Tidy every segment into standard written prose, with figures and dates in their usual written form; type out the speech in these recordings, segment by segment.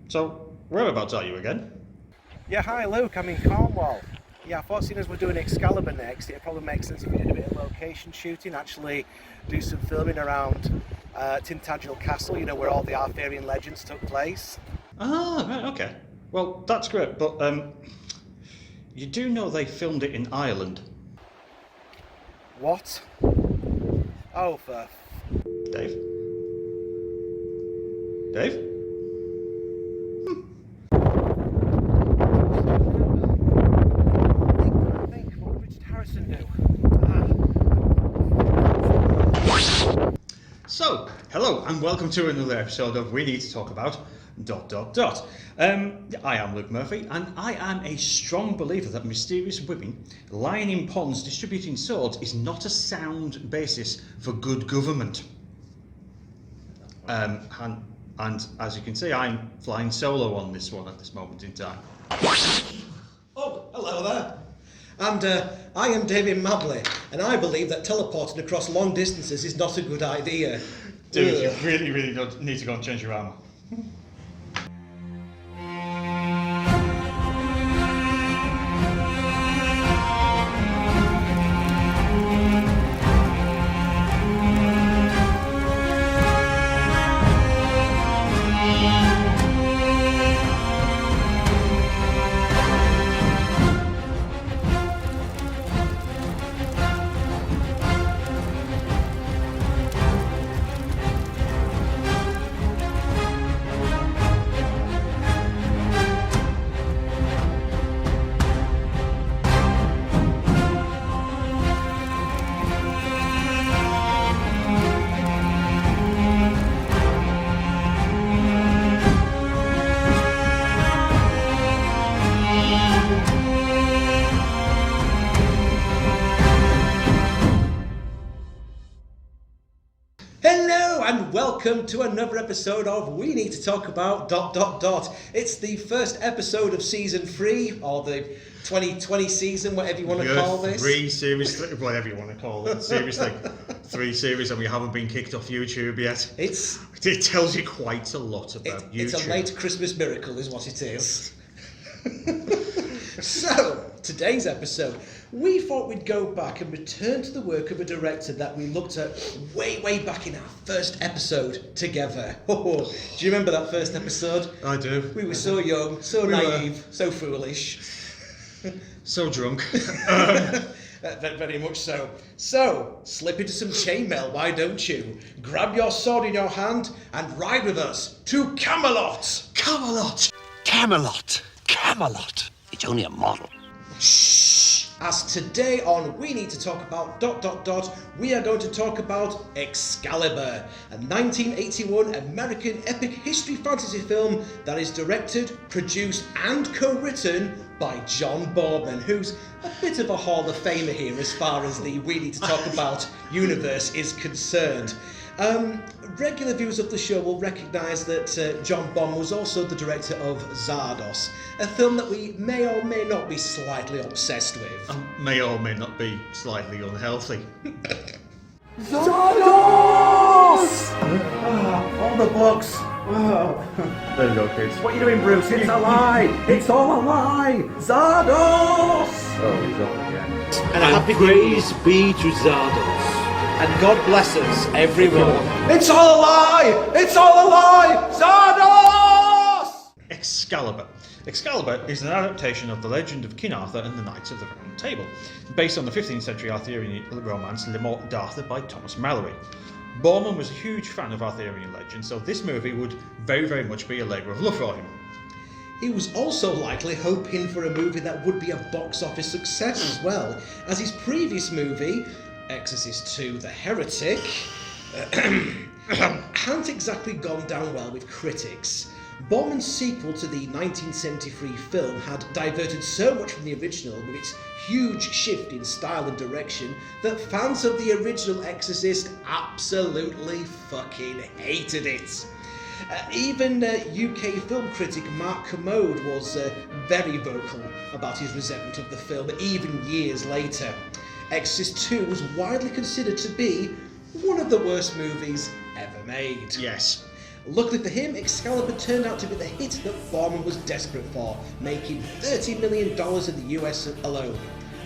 So, whereabouts are you again? Yeah, hi Luke, I'm in Cornwall. Yeah, I thought seeing as we're doing Excalibur next, it'd probably make sense if we did a bit of location shooting, actually do some filming around Tintagel Castle, where all the Arthurian legends took place. Ah, right, okay. Well, that's great, but you do know they filmed it in Ireland, What? Oh, for... Dave? Dave? What would Richard Harrison do? So, hello and welcome to another episode of We Need to Talk About ... I am Luke Murphy, and I am a strong believer that mysterious women lying in ponds distributing swords is not a sound basis for good government. And as you can see, I'm flying solo on this one at this moment in time. Oh, hello there. And I am David Madley, and I believe that teleporting across long distances is not a good idea. Dude, you really don't need to go and change your armour. Hello and welcome to another episode of We Need to Talk About ... It's the first episode of season 3, or the 2020 season, whatever you want to call this. Whatever you want to call it. Seriously, 3 series, and we haven't been kicked off YouTube yet. It tells you quite a lot about YouTube. It's a late Christmas miracle is what it is. So, today's episode, we thought we'd go back and return to the work of a director that we looked at way back in our first episode together. Do you remember that first episode? I do. We were so young, so naive, so foolish. So drunk. Very much so. So, slip into some chainmail, why don't you? Grab your sword in your hand and ride with us to Camelot! Camelot! Camelot. It's only a model. Shh! As today on We Need to Talk About ... we are going to talk about Excalibur, a 1981 American epic history fantasy film that is directed, produced and co-written by John Boorman, who's a bit of a Hall of Famer here as far as the We Need to Talk About universe is concerned. Regular viewers of the show will recognise that John Boorman was also the director of Zardoz, a film that we may or may not be slightly obsessed with. May or may not be slightly unhealthy. Zardoz! All the books. There you go, kids. What are you doing, Bruce? It's a lie! It's all a lie! Zardoz! Oh, he's up again. And happy praise be to Zardoz. And God bless us, everyone. It's all a lie! It's all a lie! Zardoz! Excalibur. Excalibur is an adaptation of the legend of King Arthur and the Knights of the Round Table, based on the 15th century Arthurian romance Le Morte d'Arthur by Thomas Malory. Boorman was a huge fan of Arthurian legend, so this movie would very much be a labour of love for him. He was also likely hoping for a movie that would be a box office success as well, as his previous movie, Exorcist II: The Heretic, hadn't exactly gone down well with critics. Boorman's sequel to the 1973 film had diverted so much from the original with its huge shift in style and direction that fans of the original Exorcist absolutely fucking hated it. Even UK film critic Mark Kermode was very vocal about his resentment of the film even years later. Exorcist II was widely considered to be one of the worst movies ever made. Yes. Luckily for him, Excalibur turned out to be the hit that Boorman was desperate for, making $30 million in the US alone,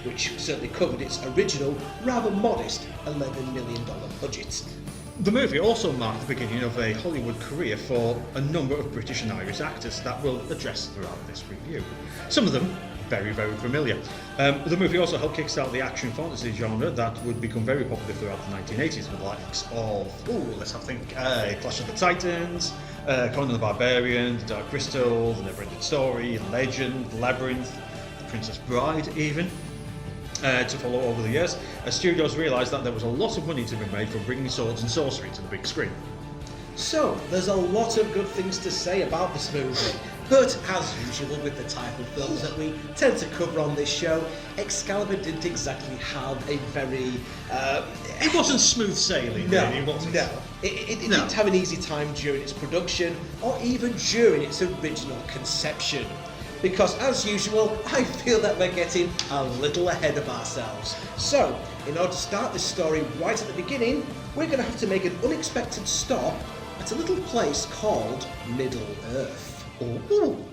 which certainly covered its original, rather modest $11 million budget. The movie also marked the beginning of a Hollywood career for a number of British and Irish actors that we'll address throughout this review. Some of them very, very familiar. The movie also helped kickstart the action fantasy genre that would become very popular throughout the 1980s with the likes of, let's have a think, Clash of the Titans, Conan the Barbarian, The Dark Crystal, The Never-Ending Story, Legend, Labyrinth, The Princess Bride even. To follow over the years, as studios realised that there was a lot of money to be made from bringing swords and sorcery to the big screen. So, there's a lot of good things to say about this movie, but as usual with the type of films that we tend to cover on this show, Excalibur didn't exactly have a very... It wasn't smooth sailing, really, was it? No. It didn't have an easy time during its production, or even during its original conception. Because, as usual, I feel that we're getting a little ahead of ourselves. So, in order to start this story right at the beginning, we're going to have to make an unexpected stop at a little place called Middle-earth. Ooh.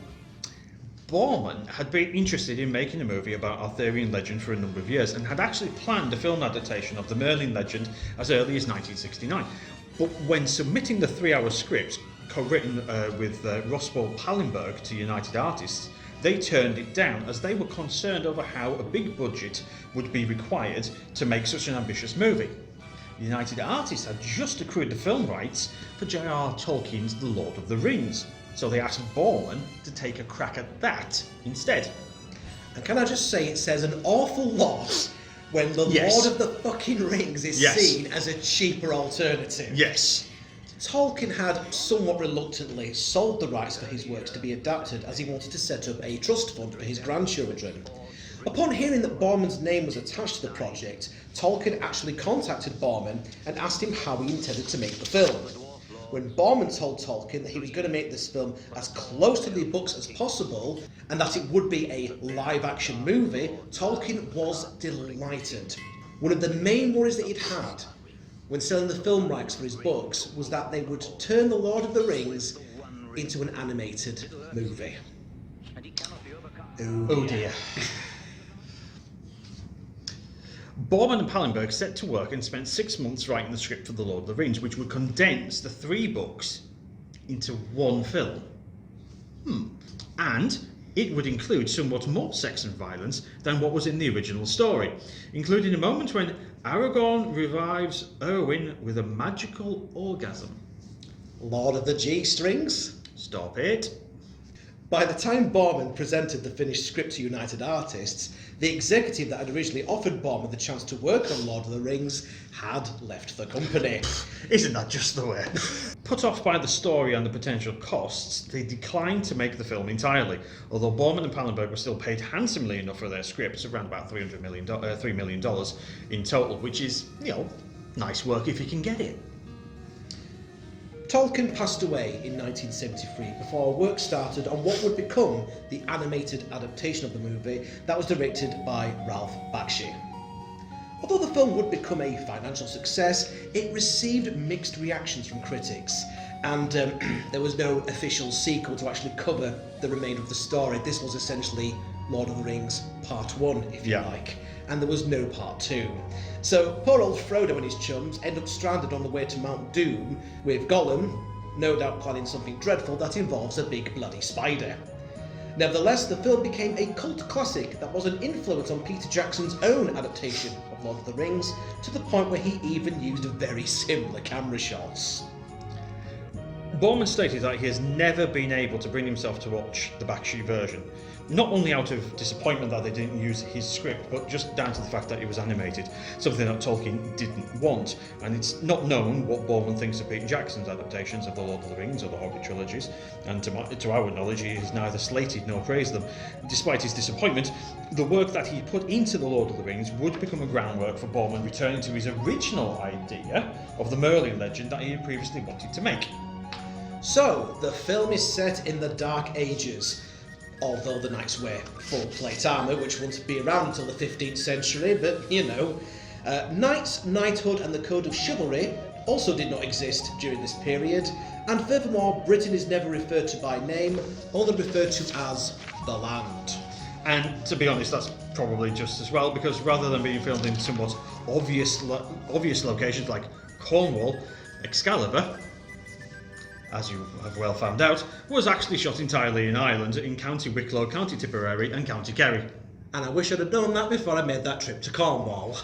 Boorman had been interested in making a movie about Arthurian legend for a number of years and had actually planned a film adaptation of the Merlin legend as early as 1969. But when submitting the 3-hour script, co-written with Roswell Pallenberg to United Artists, they turned it down as they were concerned over how a big budget would be required to make such an ambitious movie. United Artists had just accrued the film rights for J.R.R. Tolkien's The Lord of the Rings, so they asked Boorman to take a crack at that instead. And can I just say, it says an awful lot when The Lord of the fucking Rings is seen as a cheaper alternative. Yes. Tolkien had somewhat reluctantly sold the rights for his works to be adapted as he wanted to set up a trust fund for his grandchildren. Upon hearing that Boorman's name was attached to the project, Tolkien actually contacted Boorman and asked him how he intended to make the film. When Boorman told Tolkien that he was going to make this film as close to the books as possible and that it would be a live-action movie, Tolkien was delighted. One of the main worries that he'd had when selling the film rights for his books was that they would turn The Lord of the Rings into an animated movie. Oh dear. Boorman and Pallenberg set to work and spent 6 months writing the script for The Lord of the Rings, which would condense the 3 books into one film. And it would include somewhat more sex and violence than what was in the original story, including a moment when Aragorn revives Erwin with a magical orgasm. Lord of the G-strings? Stop it. By the time Boorman presented the finished script to United Artists, the executive that had originally offered Boorman the chance to work on Lord of the Rings had left the company. Isn't that just the way? Put off by the story and the potential costs, they declined to make the film entirely, although Boorman and Pallenberg were still paid handsomely enough for their scripts, around about $3 million in total, which is, nice work if you can get it. Tolkien passed away in 1973 before work started on what would become the animated adaptation of the movie that was directed by Ralph Bakshi. Although the film would become a financial success, it received mixed reactions from critics, and there was no official sequel to actually cover the remainder of the story. This was essentially Lord of the Rings Part 1, if you like, and there was no Part 2. So poor old Frodo and his chums end up stranded on the way to Mount Doom, with Gollum no doubt planning something dreadful that involves a big bloody spider. Nevertheless, the film became a cult classic that was an influence on Peter Jackson's own adaptation of Lord of the Rings, to the point where he even used very similar camera shots. Boorman stated that he has never been able to bring himself to watch the Bakshi version, not only out of disappointment that they didn't use his script, but just down to the fact that it was animated, something that Tolkien didn't want. And it's not known what Boorman thinks of Peter Jackson's adaptations of The Lord of the Rings or the Hobbit trilogies, and to our knowledge he has neither slated nor praised them. Despite his disappointment, the work that he put into The Lord of the Rings would become a groundwork for Boorman returning to his original idea of the Merlin legend that he had previously wanted to make. So, the film is set in the Dark Ages, although the knights wear full plate armour, which won't be around until the 15th century, but knights, knighthood and the code of chivalry also did not exist during this period, And furthermore, Britain is never referred to by name, only referred to as the land. And to be honest, that's probably just as well, because rather than being filmed in somewhat obvious locations like Cornwall, Excalibur, as you have well found out, was actually shot entirely in Ireland, in County Wicklow, County Tipperary and County Kerry. And I wish I'd have known that before I made that trip to Cornwall.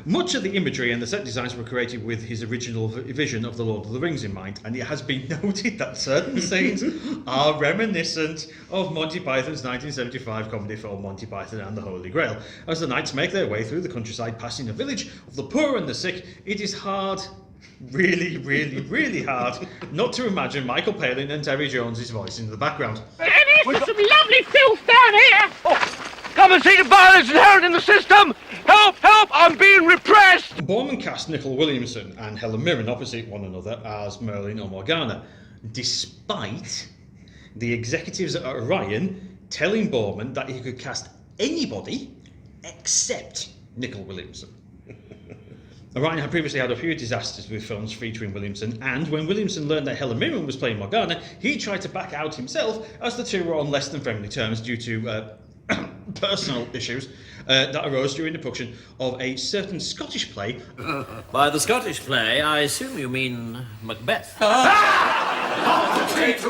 Much of the imagery and the set designs were created with his original vision of the Lord of the Rings in mind, and it has been noted that certain scenes are reminiscent of Monty Python's 1975 comedy film Monty Python and the Holy Grail. As the knights make their way through the countryside, passing a village of the poor and the sick, it is hard, really, really, really hard, not to imagine Michael Palin and Terry Jones' voice in the background. There is some lovely filth down here! Oh, come and see the violence inherent in the system! Help! Help! I'm being repressed! Boorman cast Nicol Williamson and Helen Mirren opposite one another as Merlin or Morgana, despite the executives at Orion telling Boorman that he could cast anybody except Nicol Williamson. Orion had previously had a few disasters with films featuring Williamson, and when Williamson learned that Helen Mirren was playing Morgana, he tried to back out himself, as the two were on less than friendly terms due to personal issues that arose during the production of a certain Scottish play. By the Scottish play, I assume you mean Macbeth. Potato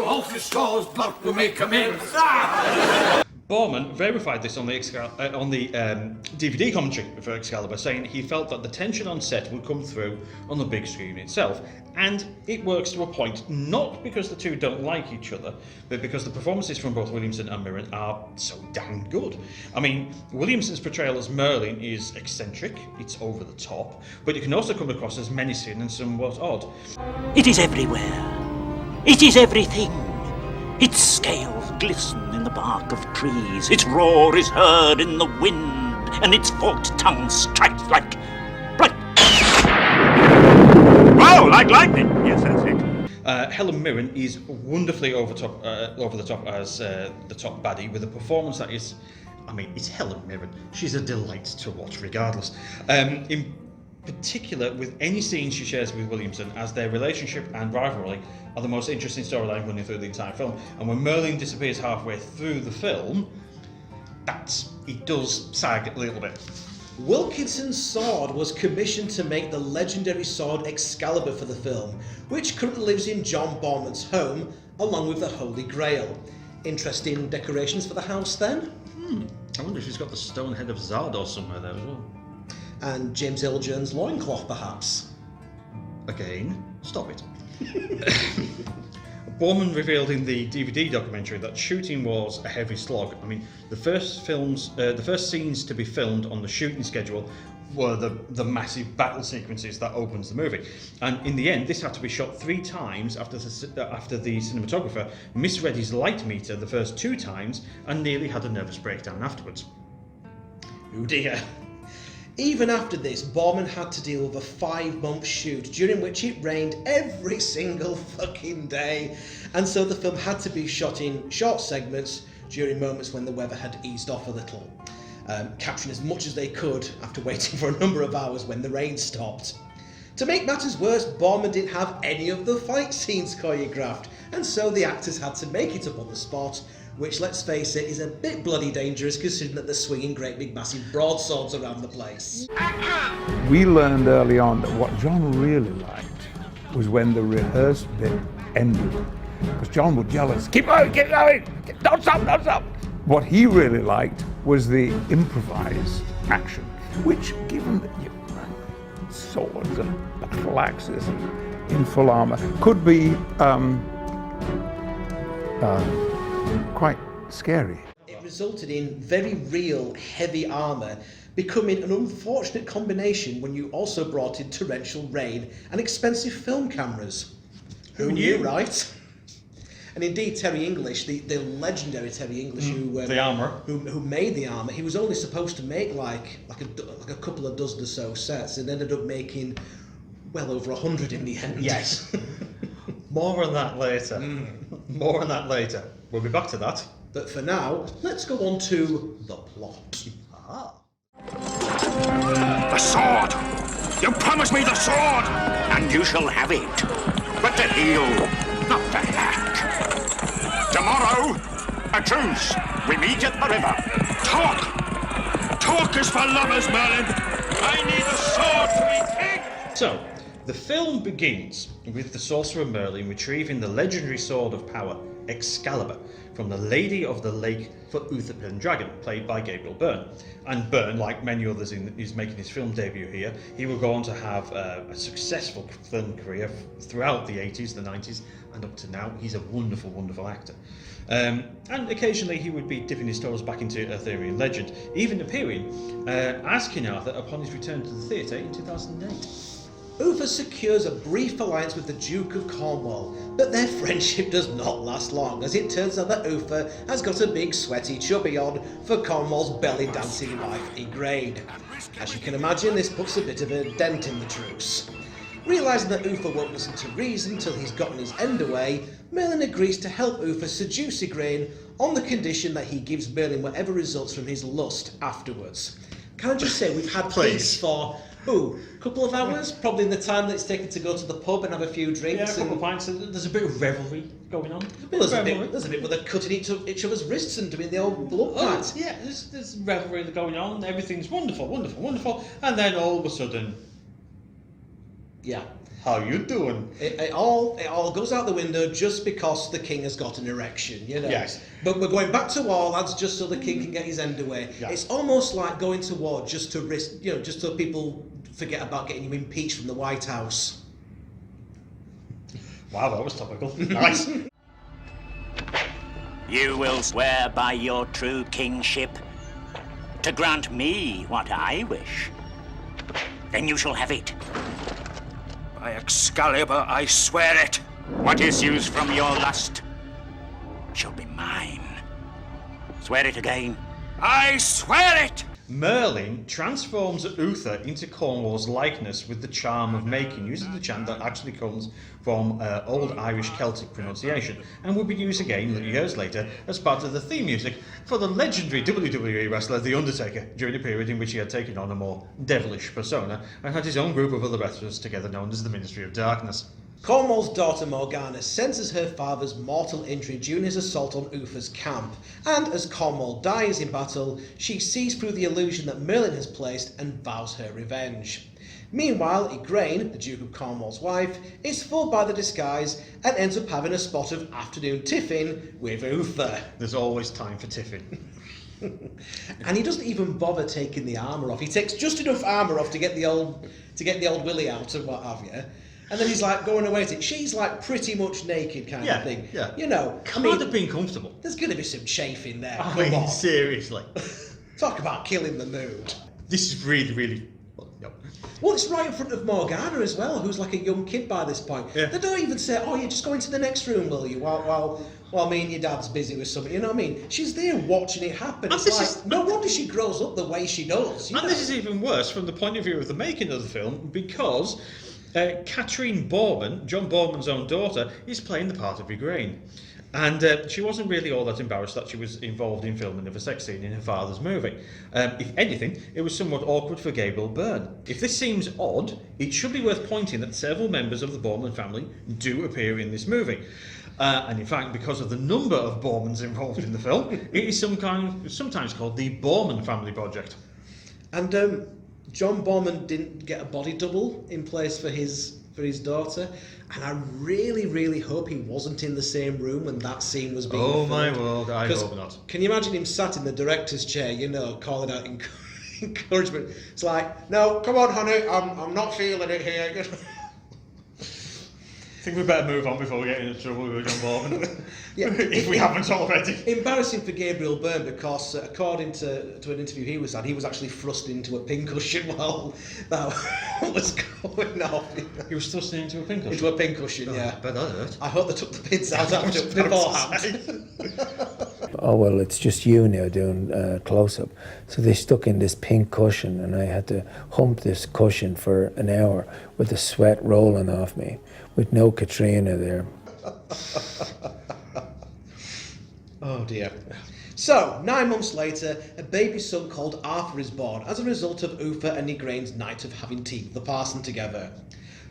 off the stores, but we make amends. Boorman verified this on the DVD commentary for Excalibur, saying he felt that the tension on set would come through on the big screen itself. And it works to a point, not because the two don't like each other, but because the performances from both Williamson and Mirren are so damn good. I mean, Williamson's portrayal as Merlin is eccentric, it's over the top, but it can also come across as menacing and somewhat odd. It is everywhere. It is everything. Its scales glisten in the bark of trees, its roar is heard in the wind, and its forked tongue strikes like... Wow, like lightning! Yes, that's it. Helen Mirren is wonderfully over the top as the top baddie, with a performance that is... I mean, it's Helen Mirren. She's a delight to watch regardless. In particular, with any scenes she shares with Williamson, as their relationship and rivalry are the most interesting storyline running through the entire film. And when Merlin disappears halfway through the film, it does sag a little bit. Wilkinson's sword was commissioned to make the legendary sword Excalibur for the film, which currently lives in John Boorman's home, along with the Holy Grail. Interesting decorations for the house then? I wonder if she's got the stone head of Zardoz somewhere there as well. And James Earl Jones' loincloth, perhaps? Again, stop it. Boorman revealed in the DVD documentary that shooting was a heavy slog. I mean, the first scenes to be filmed on the shooting schedule were the massive battle sequences that opens the movie. And in the end, this had to be shot 3 times after the cinematographer misread his light meter the first 2 times and nearly had a nervous breakdown afterwards. Oh dear. Even after this, Boorman had to deal with a 5-month shoot, during which it rained every single fucking day, and so the film had to be shot in short segments during moments when the weather had eased off a little, capturing as much as they could after waiting for a number of hours when the rain stopped. To make matters worse, Boorman didn't have any of the fight scenes choreographed, and so the actors had to make it up on the spot, which, let's face it, is a bit bloody dangerous considering that they're swinging great big massive broadswords around the place. We learned early on that what John really liked was when the rehearsed bit ended. Because John would yell at us, keep going, don't stop, don't stop. What he really liked was the improvised action, which, given that you swords and battle axes and in full armour, could be quite scary. It resulted in very real, heavy armour, becoming an unfortunate combination when you also brought in torrential rain and expensive film cameras. Who knew, right? And indeed, Terry English, the legendary Terry English, who made the armour, he was only supposed to make like a couple of dozen or so sets, and ended up making well over 100 in the end. Yes. More on that later. More on that later. We'll be back to that. But for now, let's go on to the plot. The sword! You promised me the sword, and you shall have it. But to heal, not to hack. Tomorrow, a truce. We meet at the river. Talk! Talk is for lovers, Merlin. I need a sword to be king! So, the film begins with the sorcerer Merlin retrieving the legendary sword of power, Excalibur, from the Lady of the Lake for Uther Pendragon, played by Gabriel Byrne. And Byrne, like many others, is making his film debut here. He will go on to have a successful film career throughout the 80s, the 90s, and up to now. He's a wonderful, wonderful actor. And occasionally he would be dipping his toes back into Arthurian legend, even appearing as King Arthur upon his return to the theatre in 2008. Uther secures a brief alliance with the Duke of Cornwall, but their friendship does not last long, as it turns out that Uther has got a big sweaty chubby on for Cornwall's belly dancing wife Igraine. As you can imagine, this puts a bit of a dent in the truce. Realising that Uther won't listen to reason till he's gotten his end away, Merlin agrees to help Uther seduce Igraine on the condition that he gives Merlin whatever results from his lust afterwards. Can I just say, we've had peace for a couple of hours, probably in the time that it's taken to go to the pub and have a few drinks. Yeah, a couple of pints. There's a bit of revelry going on. There's a bit where they're cutting each other's wrists and doing the old blood fight. Yeah, there's revelry going on. Everything's wonderful, wonderful, wonderful. And then all of a sudden, yeah. How you doing? It all goes out the window just because the king has got an erection, you know. Yes. But we're going back to war, lads, just so the king can get his end away. Yeah. It's almost like going to war just to risk, you know, just so people forget about getting you impeached from the White House. Wow, that was topical. Nice. You will swear by your true kingship to grant me what I wish. Then you shall have it. By Excalibur, I swear it. What issues from your lust shall be mine. Swear it again. I swear it! Merlin transforms Uther into Cornwall's likeness with the charm of making, using the chant that actually comes from Old Irish Celtic pronunciation, and will be used again years later as part of the theme music for the legendary WWE wrestler The Undertaker, during a period in which he had taken on a more devilish persona and had his own group of other wrestlers together known as the Ministry of Darkness. Cornwall's daughter Morgana senses her father's mortal injury during his assault on Uther's camp, and as Cornwall dies in battle, she sees through the illusion that Merlin has placed and vows her revenge. Meanwhile, Igraine, the Duke of Cornwall's wife, is fooled by the disguise and ends up having a spot of afternoon tiffin with Uther. There's always time for tiffin. And he doesn't even bother taking the armour off. He takes just enough armour off to get the old willy out and what have you. And then he's like going away to it. She's like pretty much naked kind of thing. Yeah. You know, Can't have been comfortable. There's going to be some chafing there. I Come mean, on. seriously. Talk about killing the mood. This is really, really... Well, it's right in front of Morgana as well, who's like a young kid by this point. Yeah. They don't even say, "Oh, you just go into the next room, will you?" While me and your dad's busy with something. You know what I mean? She's there watching it happen. It's like, no wonder she grows up the way she does. And this is even worse from the point of view of the making of the film, because Catherine Boorman, John Boorman's own daughter, is playing the part of Igraine. And she wasn't really all that embarrassed that she was involved in filming of a sex scene in her father's movie. If anything, it was somewhat awkward for Gabriel Byrne. If this seems odd, it should be worth pointing that several members of the Boorman family do appear in this movie. And in fact, because of the number of Boormans involved in the film, it is sometimes called the Boorman family project. And John Boorman didn't get a body double in place for his daughter, and I really, really hope he wasn't in the same room when that scene was being filmed. My word, I hope not. Can you imagine him sat in the director's chair, you know, calling out encouragement? It's like, no, come on, honey, I'm not feeling it here. I think we better move on before we get into trouble with John Boorman. If we haven't already. Embarrassing for Gabriel Byrne because, according to an interview he was thrusted into a pincushion while that was going on. He was thrust into a pincushion? Into a pincushion, yeah. But that hurt. I hope they took the pins out after beforehand. Oh, well, it's just you now doing close-up. So they stuck in this pink cushion, and I had to hump this cushion for an hour with the sweat rolling off me, with no Katrina there. Oh dear. So, 9 months later, a baby son called Arthur is born as a result of Uther and Igraine's night of having tea with the parson together.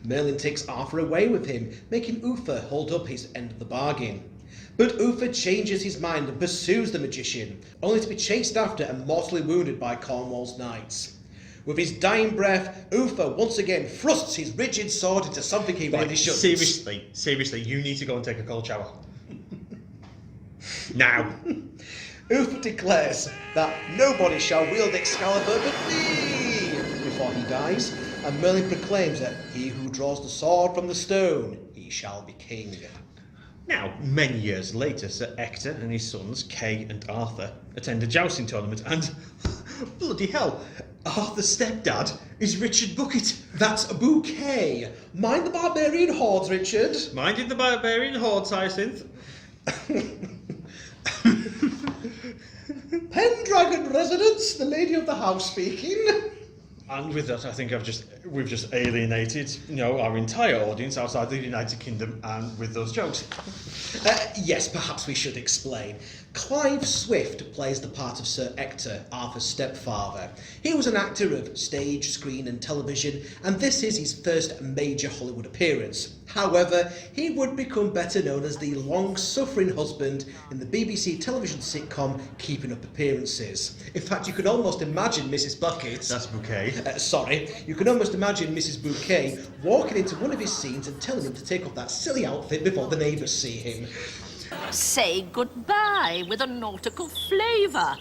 Merlin takes Arthur away with him, making Uther hold up his end of the bargain. But Uther changes his mind and pursues the magician, only to be chased after and mortally wounded by Cornwall's knights. With his dying breath, Uther once again thrusts his rigid sword into something he really shouldn't. Seriously, you need to go and take a cold shower. Now. Uther declares that nobody shall wield Excalibur but me before he dies, and Merlin proclaims that he who draws the sword from the stone, he shall be king. Now, many years later, Sir Ector and his sons, Kay and Arthur, attend a jousting tournament and, bloody hell, Arthur's stepdad is Richard Bucket. That's a bouquet. Mind the barbarian hordes, Richard. Minding the barbarian hordes, Hyacinth. Pendragon residence, the lady of the house speaking. And with that, I think we've just alienated, our entire audience outside the United Kingdom, and with those jokes. Yes, perhaps we should explain. Clive Swift plays the part of Sir Ector, Arthur's stepfather. He was an actor of stage, screen and television, and this is his first major Hollywood appearance. However, he would become better known as the long-suffering husband in the BBC television sitcom Keeping Up Appearances. In fact, you can almost imagine Mrs. Bucket... That's Bouquet. You can almost imagine Mrs. Bouquet walking into one of his scenes and telling him to take off that silly outfit before the neighbours see him. Say goodbye with a nautical flavour.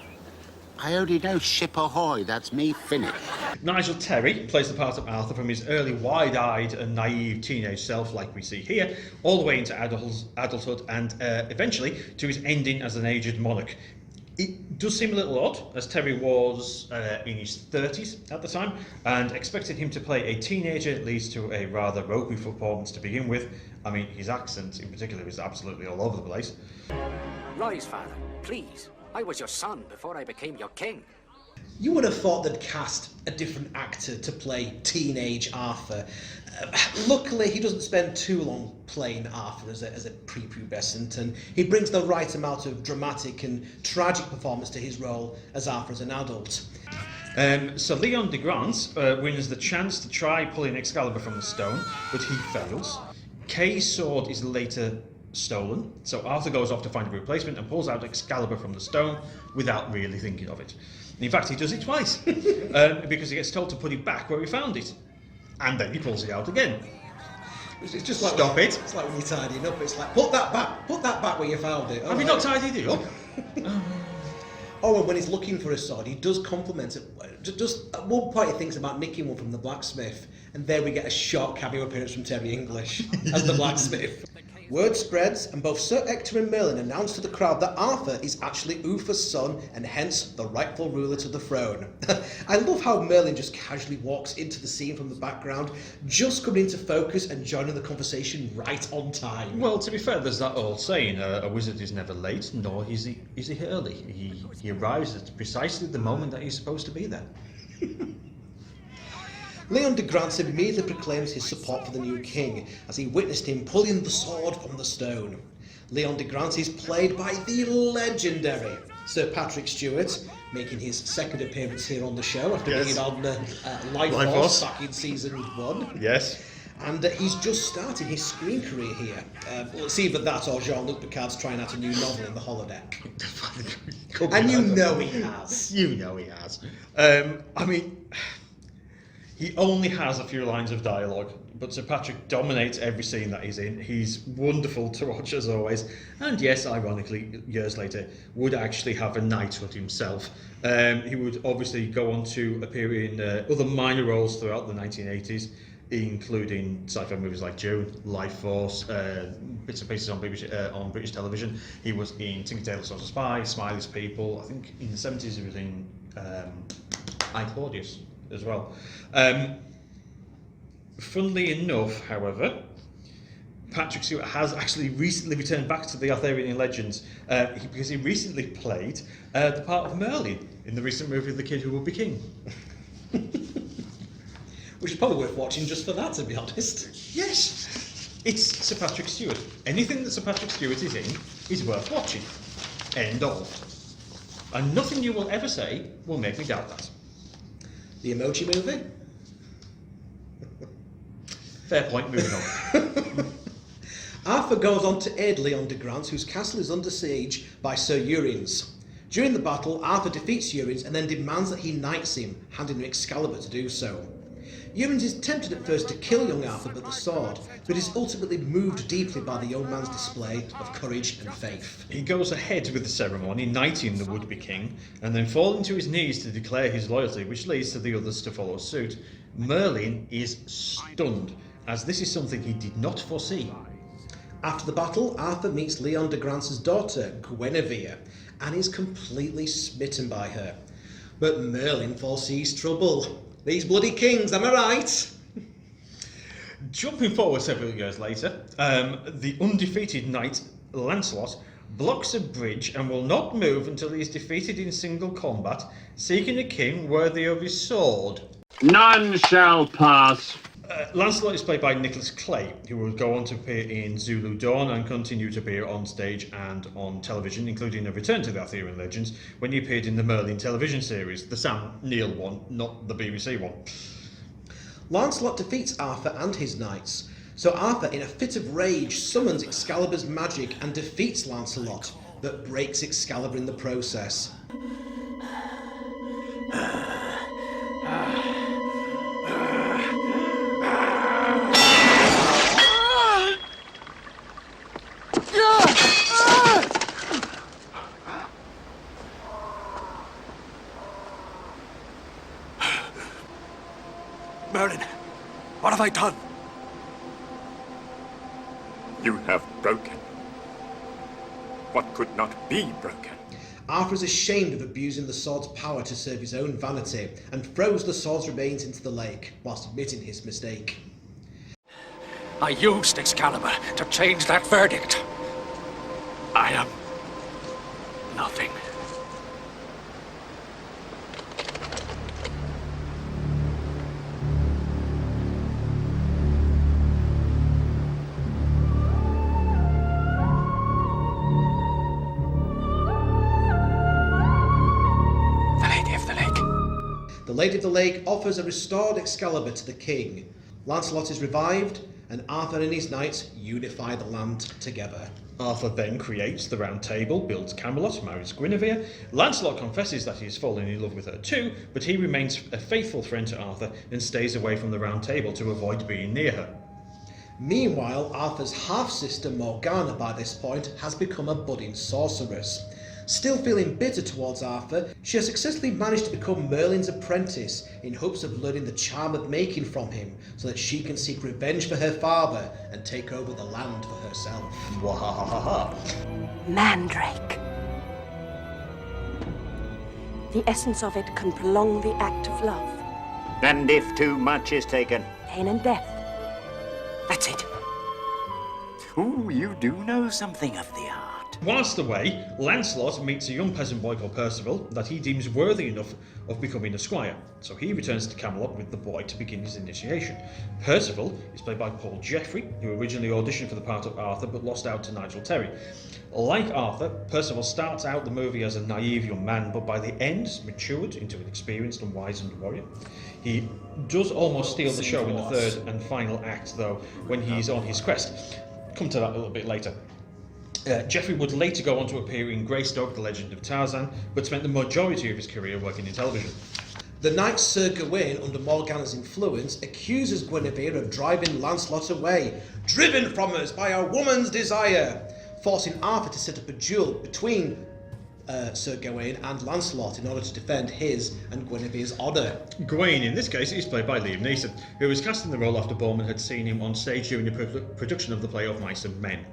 I only know ship ahoy, that's me finished. Nigel Terry plays the part of Arthur from his early wide-eyed and naive teenage self, like we see here, all the way into adulthood and eventually to his ending as an aged monarch. It does seem a little odd, as Terry was in his 30s at the time, and expected him to play a teenager leads to a rather ropey performance to begin with. I mean, his accent in particular is absolutely all over the place. Rise, father, please. I was your son before I became your king. You would have thought they'd cast a different actor to play teenage Arthur. Luckily, he doesn't spend too long playing Arthur as a prepubescent, and he brings the right amount of dramatic and tragic performance to his role as Arthur as an adult. So Leon de Grant wins the chance to try pulling Excalibur from the stone, but he fails. Kay's sword is later stolen, so Arthur goes off to find a replacement and pulls out Excalibur from the stone without really thinking of it. In fact, he does it twice, because he gets told to put it back where he found it. And then he pulls it out again. It's just like Stop it. It's like when you're tidying up, it's like, put that back where you found it. Have you not tidied it up? Oh, and when he's looking for a sword, he does compliment it. Just at one point he thinks about nicking one from the blacksmith, and there we get a short cameo appearance from Terry English as the blacksmith. Word spreads, and both Sir Ector and Merlin announce to the crowd that Arthur is actually Uther's son, and hence the rightful ruler to the throne. I love how Merlin just casually walks into the scene from the background, just coming into focus and joining the conversation right on time. Well, to be fair, there's that old saying, a wizard is never late, nor is he early. He arrives at precisely the moment that he's supposed to be there. Leon de Grant immediately proclaims his support for the new king, as he witnessed him pulling the sword from the stone. Leon de Grant is played by the legendary Sir Patrick Stewart, making his second appearance here on the show after being on Life Force back in season 1. Yes. And he's just started his screen career here. Well, it's either that or Jean-Luc Picard's trying out a new novel in the holodeck. And you know he has. You know he has. I mean, he only has a few lines of dialogue, but Sir Patrick dominates every scene that he's in. He's wonderful to watch as always. And yes, ironically, years later, would actually have a knighthood himself. He would obviously go on to appear in other minor roles throughout the 1980s, including sci-fi movies like June, Life Force, bits and pieces on British television. He was in Tintagel Castle, Smiley's People. I think in the 70s he was in I, Claudius as well. Funnily enough, however, Patrick Stewart has actually recently returned back to the Arthurian legends because he recently played the part of Merlin in the recent movie The Kid Who Would Be King. Which is probably worth watching just for that, to be honest. Yes, it's Sir Patrick Stewart. Anything that Sir Patrick Stewart is in is worth watching. End of. And nothing you will ever say will make me doubt that. The Emoji Movie? Fair point, moving on. Arthur goes on to aid Leon de Grance, whose castle is under siege by Sir Urins. During the battle, Arthur defeats Urins and then demands that he knights him, handing him Excalibur to do so. Urins is tempted at first to kill young Arthur with the sword, but is ultimately moved deeply by the young man's display of courage and faith. He goes ahead with the ceremony, knighting the would-be king, and then falling to his knees to declare his loyalty, which leads to the others to follow suit. Merlin is stunned, as this is something he did not foresee. After the battle, Arthur meets Leon de Grance's daughter, Guinevere, and is completely smitten by her. But Merlin foresees trouble. These bloody kings, am I right? Jumping forward several years later, the undefeated knight Lancelot blocks a bridge and will not move until he is defeated in single combat, seeking a king worthy of his sword. None shall pass. Lancelot is played by Nicholas Clay, who will go on to appear in Zulu Dawn and continue to appear on stage and on television, including a return to the Arthurian legends when he appeared in the Merlin television series, the Sam Neill one, not the BBC one. Lancelot defeats Arthur and his knights, so Arthur, in a fit of rage, summons Excalibur's magic and defeats Lancelot, but breaks Excalibur in the process. Merlin, what have I done? You have broken what could not be broken. Arthur is ashamed of abusing the sword's power to serve his own vanity and throws the sword's remains into the lake, whilst admitting his mistake. I used Excalibur to change that verdict. I am nothing. The Lady of the Lake offers a restored Excalibur to the king. Lancelot is revived, and Arthur and his knights unify the land together. Arthur then creates the Round Table, builds Camelot, marries Guinevere. Lancelot confesses that he has fallen in love with her too, but he remains a faithful friend to Arthur and stays away from the Round Table to avoid being near her. Meanwhile, Arthur's half-sister Morgana by this point has become a budding sorceress. Still feeling bitter towards Arthur, she has successfully managed to become Merlin's apprentice in hopes of learning the charm of making from him so that she can seek revenge for her father and take over the land for herself. Wahahaha. Mandrake. The essence of it can prolong the act of love. And if too much is taken? Pain and death. That's it. Ooh, you do know something of the art. Whilst away, Lancelot meets a young peasant boy called Percival that he deems worthy enough of becoming a squire, so he returns to Camelot with the boy to begin his initiation. Percival is played by Paul Jeffrey, who originally auditioned for the part of Arthur but lost out to Nigel Terry. Like Arthur, Percival starts out the movie as a naive young man, but by the end matured into an experienced and wizened warrior. He does almost steal the show in the third and final act, though, when he's on his quest. Come to that a little bit later. Jeffrey would later go on to appear in Greystoke, The Legend of Tarzan, but spent the majority of his career working in television. The knight Sir Gawain, under Morgana's influence, accuses Guinevere of driving Lancelot away, driven from us by a woman's desire, forcing Arthur to set up a duel between Sir Gawain and Lancelot in order to defend his and Guinevere's honour. Gawain, in this case, is played by Liam Neeson, who was cast in the role after Boorman had seen him on stage during the production of the play Of Mice and Men.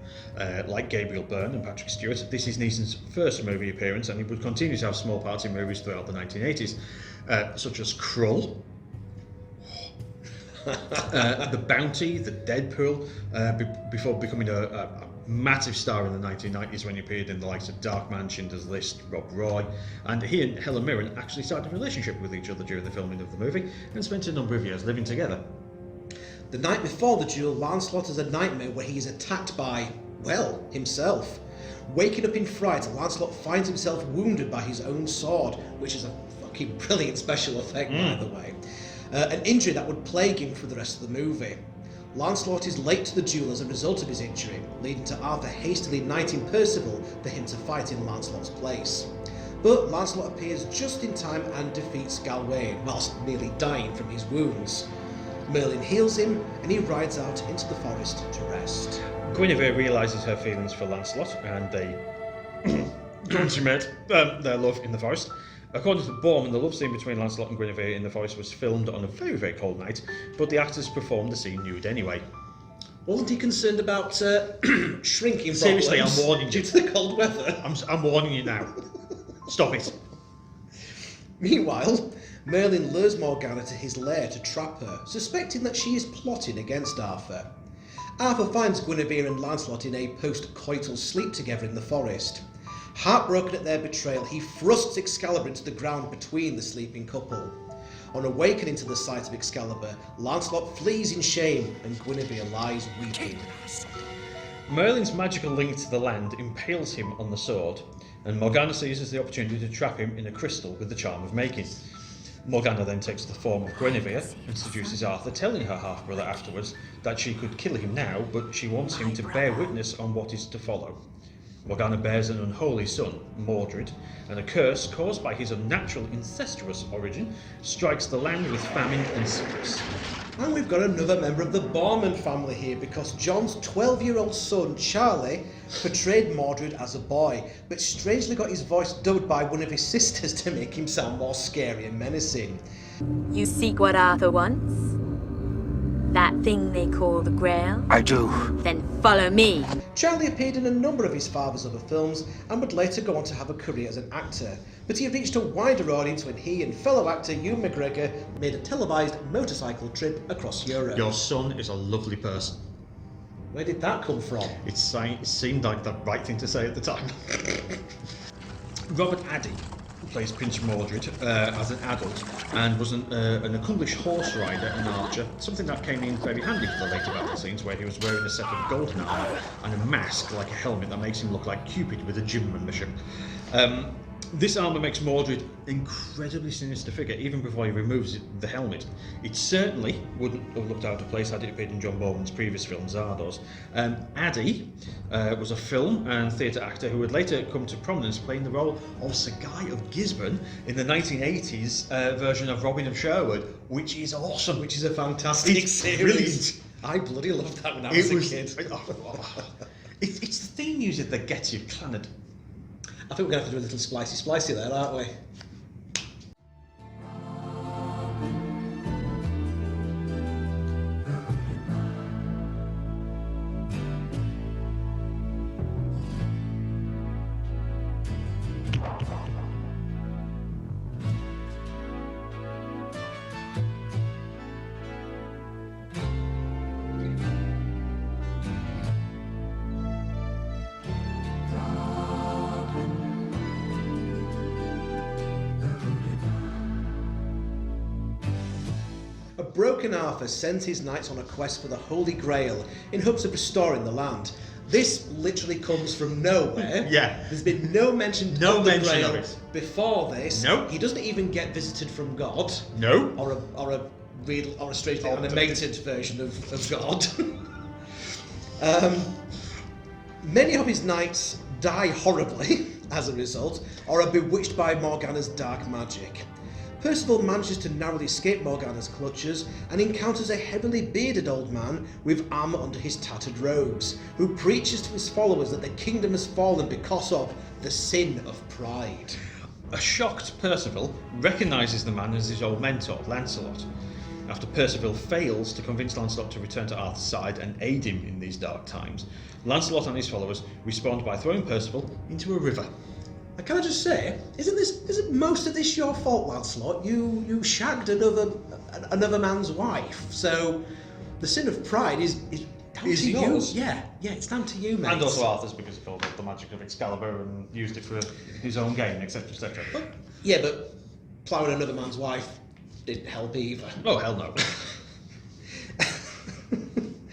Like Gabriel Byrne and Patrick Stewart, this is Neeson's first movie appearance, and he would continue to have small parts in movies throughout the 1980s, such as Krull, The Bounty, The Deadpool, before becoming a massive star in the 1990s when he appeared in the likes of Darkman, Schindler's List, Rob Roy, and he and Helen Mirren actually started a relationship with each other during the filming of the movie and spent a number of years living together. The night before the duel, Lancelot has a nightmare where he is attacked by, well, himself. Waking up in fright, Lancelot finds himself wounded by his own sword, which is a fucking brilliant special effect, by the way. An injury that would plague him for the rest of the movie. Lancelot is late to the duel as a result of his injury, leading to Arthur hastily knighting Percival for him to fight in Lancelot's place. But Lancelot appears just in time and defeats Gawain, whilst nearly dying from his wounds. Merlin heals him, and he rides out into the forest to rest. Guinevere realises her feelings for Lancelot, and they consummate their love in the forest. According to Boorman, the love scene between Lancelot and Guinevere in the forest was filmed on a very, very cold night, but the actors performed the scene nude anyway. Wasn't he concerned about shrinking problems? Seriously, I'm warning you. Due to the cold weather. I'm warning you now. Stop it. Meanwhile, Merlin lures Morgana to his lair to trap her, suspecting that she is plotting against Arthur. Arthur finds Guinevere and Lancelot in a post-coital sleep together in the forest. Heartbroken at their betrayal, he thrusts Excalibur into the ground between the sleeping couple. On awakening to the sight of Excalibur, Lancelot flees in shame and Guinevere lies weeping. Merlin's magical link to the land impales him on the sword, and Morgana seizes the opportunity to trap him in a crystal with the charm of making. Morgana then takes the form of Guinevere and seduces Arthur, telling her half-brother afterwards that she could kill him now, but she wants him to bear witness on what is to follow. Morgana bears an unholy son, Mordred, and a curse caused by his unnatural incestuous origin strikes the land with famine and sickness. And we've got another member of the Boorman family here, because John's 12-year-old son, Charlie, portrayed Mordred as a boy, but strangely got his voice dubbed by one of his sisters to make him sound more scary and menacing. You seek what Arthur wants? That thing they call the Grail? I do. Then follow me. Charlie appeared in a number of his father's other films and would later go on to have a career as an actor, but he reached a wider audience when he and fellow actor Ewan McGregor made a televised motorcycle trip across Europe. Your son is a lovely person. Where did that come from? It seemed like the right thing to say at the time. Robert Addy plays Prince Mordred as an adult and was an accomplished horse rider and archer, something that came in very handy for the later battle scenes where he was wearing a set of golden armour and a mask like a helmet that makes him look like Cupid with a gym membership. This armour makes Mordred an incredibly sinister figure even before he removes the helmet. It certainly wouldn't have looked out of place had it appeared in John Boorman's previous film, Zardoz. Addy was a film and theatre actor who would later come to prominence playing the role of Sir Guy of Gisborne in the 1980s version of Robin of Sherwood, which is awesome. Which is a fantastic series. Brilliant. I bloody loved that when I was a kid. It's the theme music that gets you, Clannad. I think we're going to have to do a little splicey there, aren't we? Broken Arthur sent his knights on a quest for the Holy Grail in hopes of restoring the land. This literally comes from nowhere. Yeah. There's been no mention of the Grail of it before this. No. He doesn't even get visited from God. No. Or a strangely animated version of God. Many of his knights die horribly as a result, or are bewitched by Morgana's dark magic. Percival manages to narrowly escape Morgana's clutches and encounters a heavily bearded old man with armour under his tattered robes, who preaches to his followers that the kingdom has fallen because of the sin of pride. A shocked Percival recognises the man as his old mentor, Lancelot. After Percival fails to convince Lancelot to return to Arthur's side and aid him in these dark times, Lancelot and his followers respond by throwing Percival into a river. Can I just say, isn't most of this your fault, Lancelot? You shagged another man's wife, so the sin of pride is down to you. Yours? Yeah, it's down to you, mate. And also Arthur's, because he called it the magic of Excalibur and used it for his own gain, etc., etc. Yeah, but ploughing another man's wife didn't help either. Oh, hell no.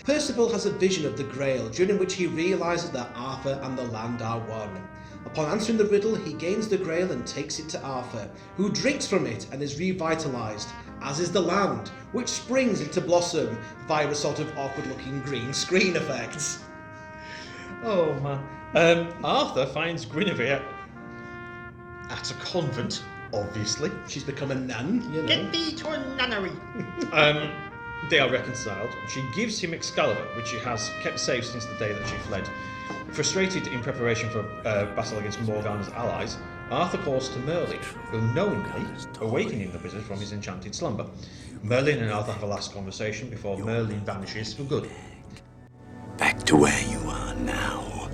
Percival has a vision of the Grail, during which he realises that Arthur and the land are one. Upon answering the riddle, he gains the Grail and takes it to Arthur, who drinks from it and is revitalised. as is the land, which springs into blossom via a sort of awkward-looking green screen effect. Oh man. Arthur finds Guinevere at a convent, obviously. She's become a nun, you know. Get thee to a nunnery. They are reconciled. She gives him Excalibur, which she has kept safe since the day that she fled. Frustrated in preparation for battle against Morgana's allies, Arthur calls to Merlin, unknowingly awakening the wizard from his enchanted slumber. Merlin and Arthur have a last conversation before Merlin vanishes for good. Back to where you are now,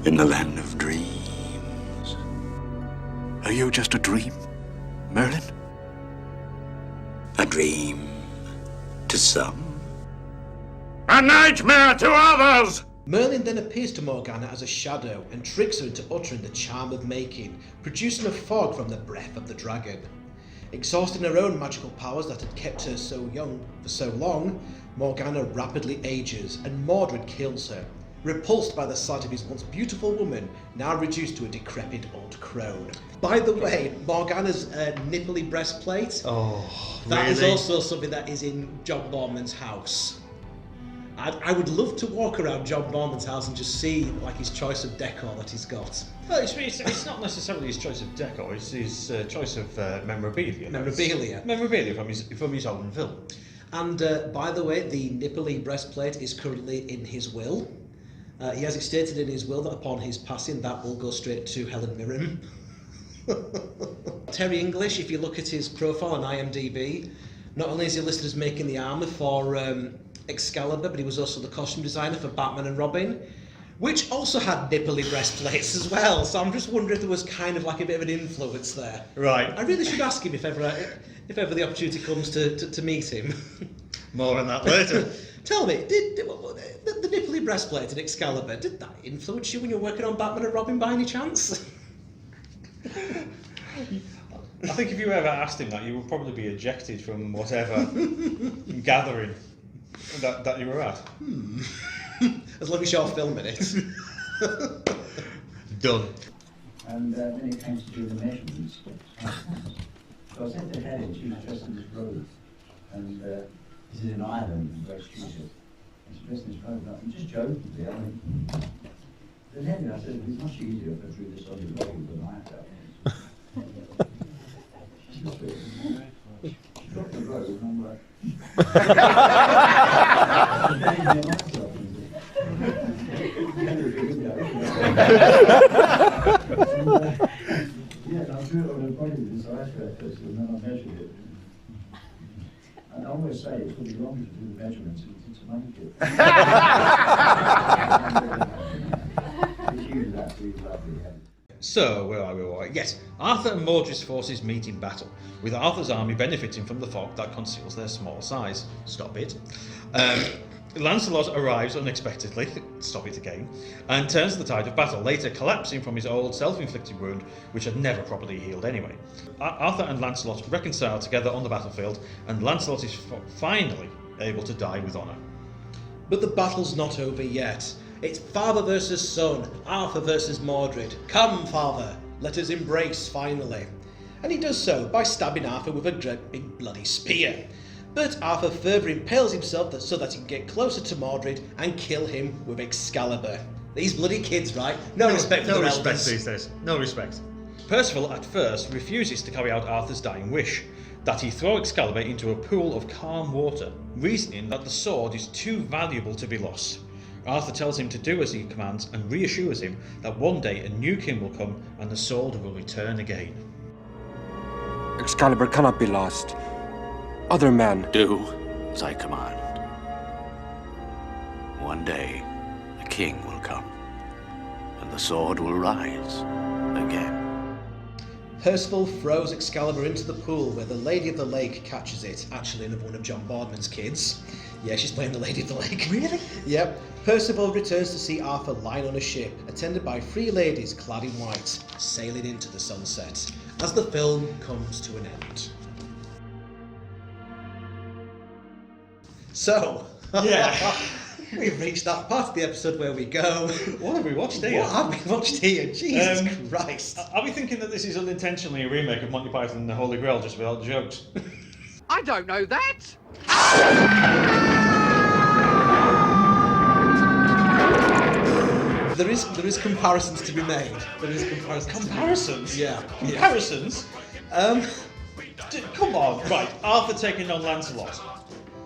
in the land of dreams. Are you just a dream, Merlin? A dream to some, a nightmare to others! Merlin then appears to Morgana as a shadow and tricks her into uttering the charm of making, producing a fog from the breath of the dragon. Exhausting her own magical powers that had kept her so young for so long, Morgana rapidly ages and Mordred kills her, repulsed by the sight of his once beautiful woman, now reduced to a decrepit old crone. By the way, Morgana's nipply breastplate, that is also something that is in John Boorman's house. I would love to walk around John Boorman's house and just see like his choice of decor that he's got. Well, it's not necessarily his choice of decor, it's his choice of memorabilia. Memorabilia from his own film. And by the way, the nipply breastplate is currently in his will. He has it stated in his will that upon his passing that will go straight to Helen Mirren. Terry English, if you look at his profile on IMDb, not only is he listed as making the armour for Excalibur, but he was also the costume designer for Batman and Robin, which also had nipply breastplates as well. So I'm just wondering if there was kind of like a bit of an influence there. Right. I really should ask him if ever the opportunity comes to meet him. More on that later. Tell me, did the nipply breastplate in Excalibur, did that influence you when you were working on Batman and Robin by any chance? I think if you ever asked him that, you would probably be ejected from whatever gathering that you were at. As long as you're filming it. Done. And then it came to do the measurements. So I said to Helen, she was dressed in this robe, and this is in Ireland, in Westchester. And she's dressed in this robe. I'm just joking, I mean. Then Helen, I said, it's much easier if I drew this on your leg than I have to. She dropped the robe, and I'm like, yeah, I drew it on her body with this ice cream first, and then I measured it. And I always say it's really wrong to do the measurements, it's to make it. It's usually absolutely lovely. So, where are we? Yes, Arthur and Mordred's forces meet in battle, with Arthur's army benefiting from the fog that conceals their small size. Stop it. Lancelot arrives unexpectedly, stop it again, and turns the tide of battle, later collapsing from his old self-inflicted wound, which had never properly healed anyway. Arthur and Lancelot reconcile together on the battlefield, and Lancelot is finally able to die with honour. But the battle's not over yet. It's father versus son, Arthur versus Mordred. Come, father, let us embrace finally. And he does so by stabbing Arthur with a great big bloody spear. But Arthur further impales himself so that he can get closer to Mordred and kill him with Excalibur. These bloody kids, right? No respect for their elders. No respect these days. No respect. Percival at first refuses to carry out Arthur's dying wish, that he throw Excalibur into a pool of calm water, reasoning that the sword is too valuable to be lost. Arthur tells him to do as he commands and reassures him that one day a new king will come and the sword will return again. Excalibur cannot be lost. Other men do as I command. One day, a king will come, and the sword will rise again. Percival throws Excalibur into the pool where the Lady of the Lake catches it. Actually, another one of John Boorman's kids. Yeah, she's playing the Lady of the Lake. Really? Yep. Percival returns to see Arthur lying on a ship, attended by 3 ladies clad in white, sailing into the sunset, as the film comes to an end. So, yeah, we've reached that part of the episode where we go, what have we watched here? What have we watched here? Jesus Christ. Are we thinking that this is unintentionally a remake of Monty Python and the Holy Grail just without the jokes? I don't know that. There is comparisons to be made. There is comparisons. Yeah. Comparisons? Come on, right. Arthur taking on Lancelot.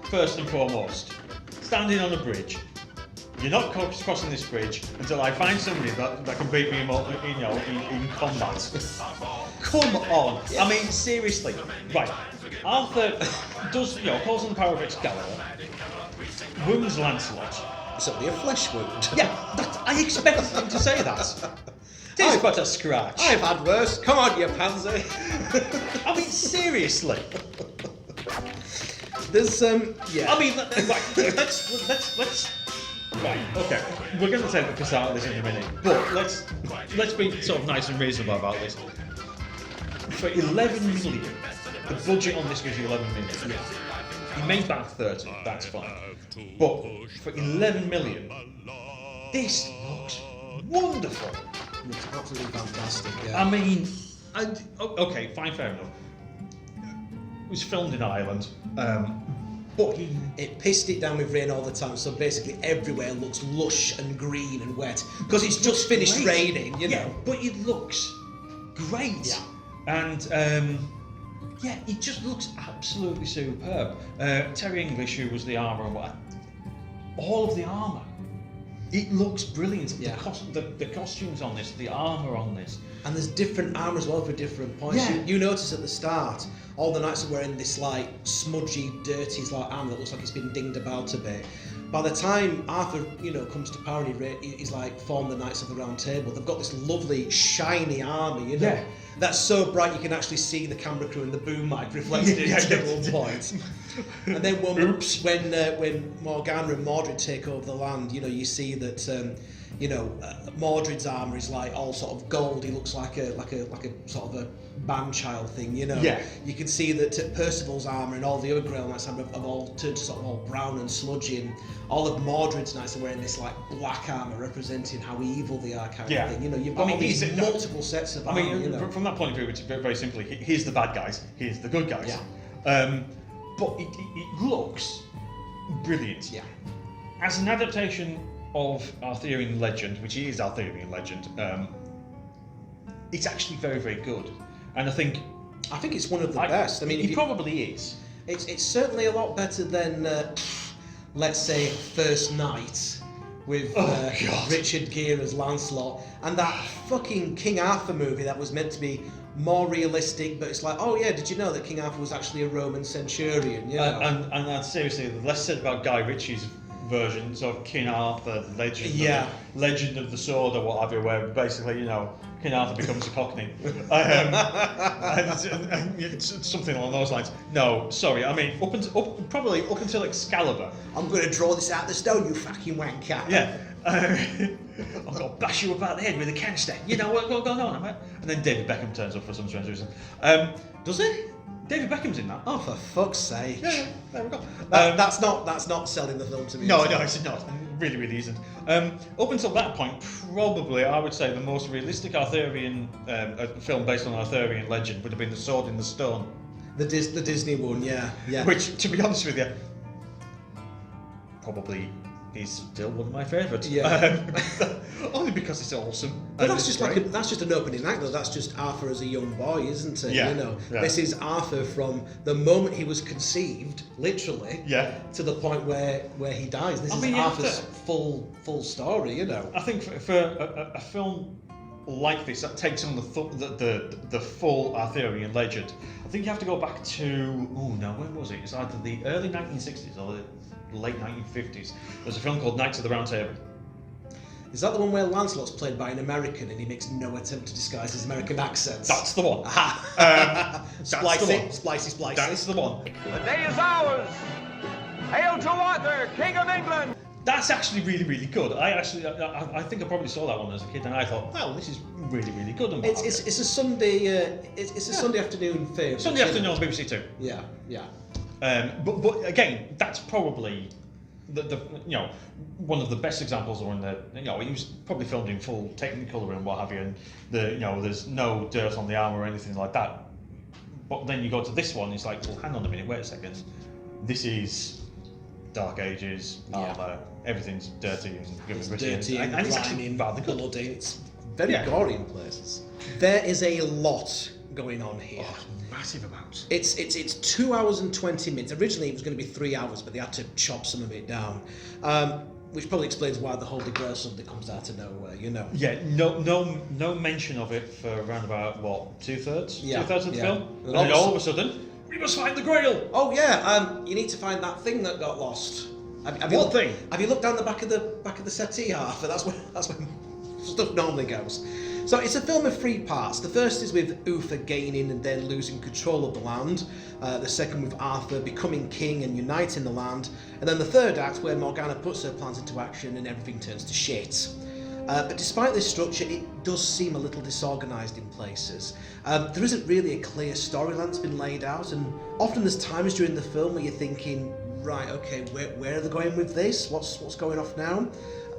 First and foremost. Standing on a bridge. You're not crossing this bridge until I find somebody that can beat me in combat. Come on. Yeah. I mean, seriously. Right. Arthur does, calls on the power of Excalibur. Wounds Lancelot. It's only a flesh wound. Yeah, I expected him to say that. Tis but a scratch. I've had worse. Come on, you pansy. I mean, seriously. There's yeah. I mean, right. Let's. Right. Okay. We're going to take the piss out of this in a minute, but let's be sort of nice and reasonable about this. For 11 million, the budget on this was 11 million. Yeah. He made back 30. That's fine. But for 11 million, this looks wonderful. It's absolutely fantastic. Yeah. I mean, okay, fine, fair enough. It was filmed in Ireland, but it pissed it down with rain all the time. So basically, everywhere looks lush and green and wet because it's just finished raining. You know, but it looks great. Yeah, and. Yeah, it just looks absolutely superb. Terry English, who was the armour and what, all of the armour, it looks brilliant. Yeah. The costumes on this, the armour on this, and there's different armour as well for different points. Yeah. You notice at the start, all the knights are wearing this like smudgy, dirty armour that looks like it's been dinged about a bit. By the time Arthur, comes to power, and he's like formed the Knights of the Round Table. They've got this lovely, shiny armour, Yeah. That's so bright you can actually see the camera crew and the boom mic reflected in at one point. And then when Morgana and Mordred take over the land, you see that Mordred's armour is like all sort of gold. He looks like a sort of a man-child thing, Yeah. You can see that Percival's armour and all the other Grail Knights have all turned to sort of all brown and sludgy, and all of Mordred's knights are wearing this like black armour representing how evil they are, kind of thing. You've got all these multiple sets of armour. From that point of view, it's very simply, here's the bad guys, here's the good guys. Yeah. But it looks brilliant. Yeah. As an adaptation of Arthurian legend, which is Arthurian legend, it's actually very, very good. And I think it's one of the best. I mean, it probably is. It's certainly a lot better than, let's say, First Night with Richard Gere as Lancelot, and that fucking King Arthur movie that was meant to be more realistic, but it's like, oh yeah, did you know that King Arthur was actually a Roman centurion? And seriously, the less said about Guy Ritchie's versions of King Arthur, Legend of the Sword or what have you, where basically, King Arthur becomes a Cockney. And it's something along those lines. No, sorry, I mean, probably up until Excalibur. I'm going to draw this out the stone, you fucking wanker. Yeah. I'm going to bash you about the head with a canister. You know what's going on, mate? And then David Beckham turns up for some strange reason. Does he? David Beckham's in that. Oh, for fuck's sake! Yeah, there we go. That's not selling the film to me. No, it's not. It really, really isn't. Up until that point, probably I would say the most realistic Arthurian film based on Arthurian legend would have been The Sword in the Stone. The Disney one, yeah. Which, to be honest with you, probably is still one of my favourites. Yeah. Only because it's awesome. But that's just an opening act, though. That's just Arthur as a young boy, isn't it? Yeah. This is Arthur from the moment he was conceived, literally, to the point where he dies. This is Arthur's full story. I think for a film like this that takes on the full Arthurian legend, I think you have to go back to when was it? It's either the early 1960s or the late 1950s. There's a film called Knights of the Round Table. Is that the one where Lancelot's played by an American and he makes no attempt to disguise his American accent? That's the one. Splicey. That's the one. The day is ours. Hail to Arthur, King of England. That's actually really, really good. I think I probably saw that one as a kid, and I thought, well, this is really, really good. And it's a Sunday Sunday afternoon film. Sunday afternoon on BBC Two. Yeah. But again, that's probably the one of the best examples, or in the it was probably filmed in full Technicolor and what have you, and there's no dirt on the armour or anything like that. But then you go to this one, it's like, well, hang on a minute, wait a second. This is Dark Ages, armour, everything's dirty and gritty. And it's grimy actually and rather good. bloody. It's very gory in places. There is a lot going on here. Massive amounts. It's 2 hours and 20 minutes. Originally it was going to be 3 hours, but they had to chop some of it down. Which probably explains why the Holy Grail suddenly comes out of nowhere, you know. Yeah, no mention of it for around about, what, two-thirds? Yeah, Two-thirds of the film? And And then all of a sudden, we must find the Grail! Oh yeah, you need to find that thing that got lost. Have What thing? Have you looked down the back of the settee half? That's where stuff normally goes. So it's a film of 3 parts. The first is with Uther gaining and then losing control of the land. The second with Arthur becoming king and uniting the land. And then the third act where Morgana puts her plans into action and everything turns to shit. But despite this structure, it does seem a little disorganised in places. There isn't really a clear storyline that's been laid out, and often there's times during the film where you're thinking, right, okay, where are they going with this? What's going off now?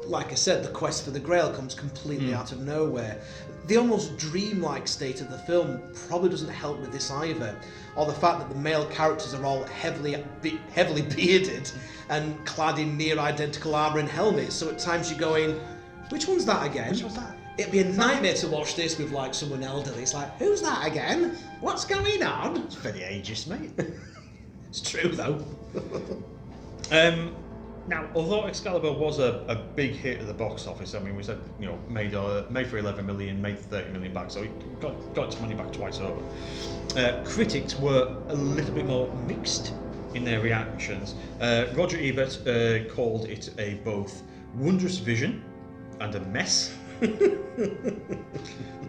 Like I said, the quest for the Grail comes completely out of nowhere. The almost dreamlike state of the film probably doesn't help with this either, or the fact that the male characters are all heavily bearded and clad in near identical armour and helmets, so at times you're going, which one's that again? Which one's that? It'd be a nightmare to watch this with like someone elderly. It's like, who's that again? What's going on? It's very ageist, mate. It's true though. Now, although Excalibur was a big hit at the box office, I mean, we said, you know, made for 11 million, made 30 million back, so it got its money back twice over. Critics were a little bit more mixed in their reactions. Roger Ebert called it a both wondrous vision and a mess.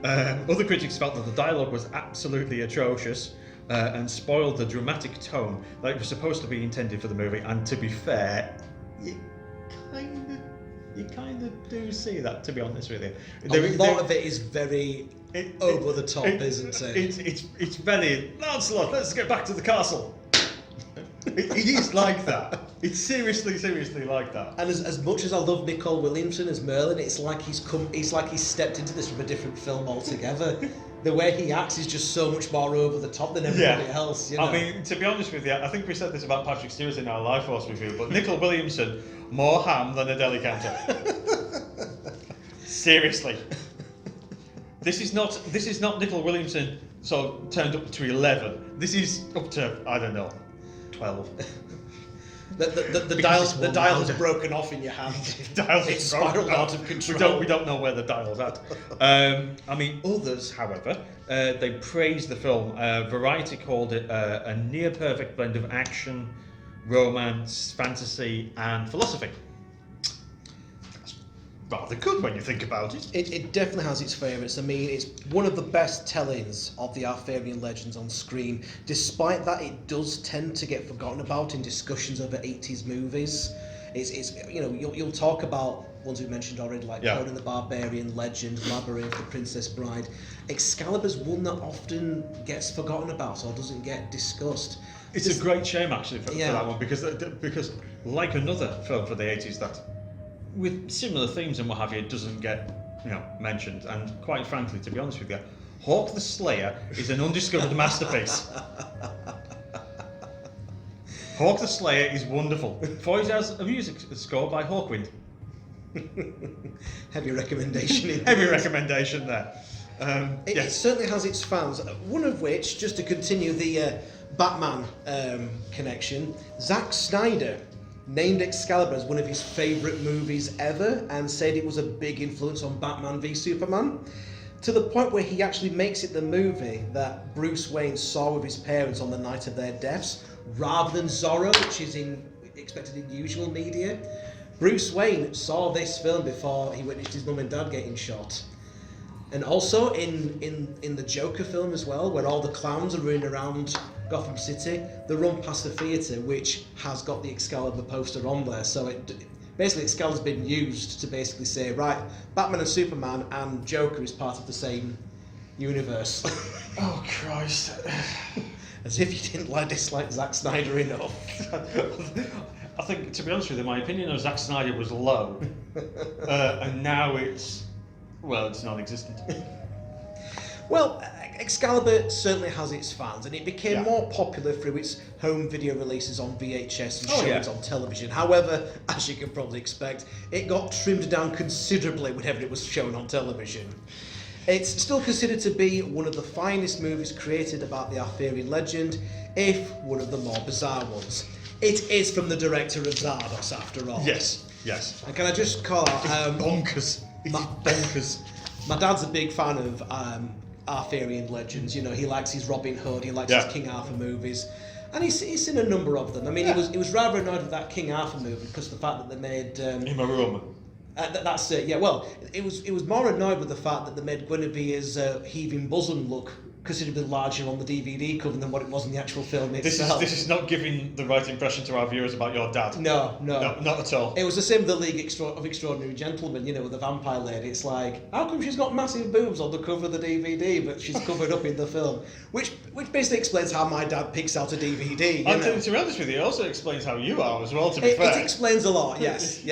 Other critics felt that the dialogue was absolutely atrocious and spoiled the dramatic tone that was supposed to be intended for the movie, and to be fair, you kind of do see that, to be honest with you. A lot of it is very over the top, isn't it? It's very, Lancelot, let's get back to the castle. It is like that. It's seriously like that. And as much as I love Nicole Williamson as Merlin, it's like he's stepped into this from a different film altogether. The way he acts is just so much more over the top than everybody else. You know? I mean, to be honest with you, I think we said this about Patrick Stewart in our Life Force review, but Nicole Williamson, more ham than a deli counter. Seriously. This is not Nicole Williamson turned up to 11. This is up to, I don't know, 12. The dial's broken off in your hand. It's spiraled out of control. We don't know where the dial's at. I mean, others, however, they praised the film. Variety called it a near-perfect blend of action, romance, fantasy, and philosophy. That's rather good when you think about it. It definitely has its favourites. I mean, it's one of the best tellings of the Arthurian legends on screen. Despite that, it does tend to get forgotten about in discussions over 80s movies. It's you know, you'll talk about ones we mentioned already, like Conan the Barbarian, Legend, Labyrinth, The Princess Bride. Excalibur's one that often gets forgotten about or doesn't get discussed. It's a great shame, actually, for that one, because like another film for the 80s that, with similar themes and what have you, it doesn't get mentioned. And quite frankly, to be honest with you, Hawk the Slayer is an undiscovered masterpiece. Hawk the Slayer is wonderful. For it has a music score by Hawkwind. Heavy recommendation. Heavy recommendation there. It certainly has its fans. One of which, just to continue the Batman connection, Zack Snyder named Excalibur as one of his favourite movies ever and said it was a big influence on Batman v Superman, to the point where he actually makes it the movie that Bruce Wayne saw with his parents on the night of their deaths, rather than Zorro, which is expected in usual media. Bruce Wayne saw this film before he witnessed his mum and dad getting shot. And also in the Joker film as well, where all the clowns are running around Gotham City, they run past the theatre, which has got the Excalibur poster on there. So basically Excalibur's been used to basically say, right, Batman and Superman and Joker is part of the same universe. Oh, Christ. As if you didn't dislike Zack Snyder enough. I think, to be honest with you, my opinion of Zack Snyder was low. And now it's non-existent. Well, Excalibur certainly has its fans, and it became more popular through its home video releases on VHS and showings on television. However, as you can probably expect, it got trimmed down considerably whenever it was shown on television. It's still considered to be one of the finest movies created about the Arthurian legend, if one of the more bizarre ones. It is from the director of Zardoz, after all. Yes. And can I just call out... bonkers. Bonkers. My dad's a big fan of Arthurian legends. You know, he likes his Robin Hood, he likes his King Arthur movies, and he's seen a number of them. I mean, he was rather annoyed with that King Arthur movie because of the fact that they made... him a Roman. That's it, yeah. Well, it was more annoyed with the fact that they made Guinevere's heaving bosom look considerably larger on the DVD cover than what it was in the actual film itself. This is not giving the right impression to our viewers about your dad. No, not at all. It was the same with the League of Extraordinary Gentlemen, you know, with the vampire lady. It's like, how come she's got massive boobs on the cover of the DVD, but she's covered up in the film? Which basically explains how my dad picks out a DVD. And to be honest with you, it also explains how you are as well, to be fair. It explains a lot, yes.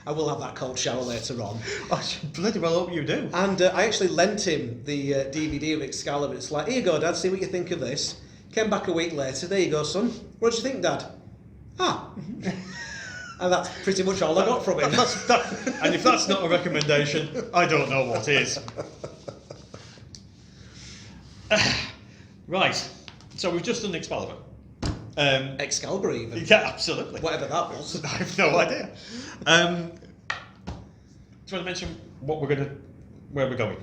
I will have that cold shower later on. I bloody well hope you do. And I actually lent him the DVD of Excalibur. It's like, here you go, Dad, see what you think of this. Came back a week later, there you go, son. What did you think, Dad? And that's pretty much all I got from him. And if that's not a recommendation, I don't know what is. Right, so we've just done Excalibur. Excalibur even? Yeah, absolutely. Whatever that was. I have no idea. Do you want to mention where we're going?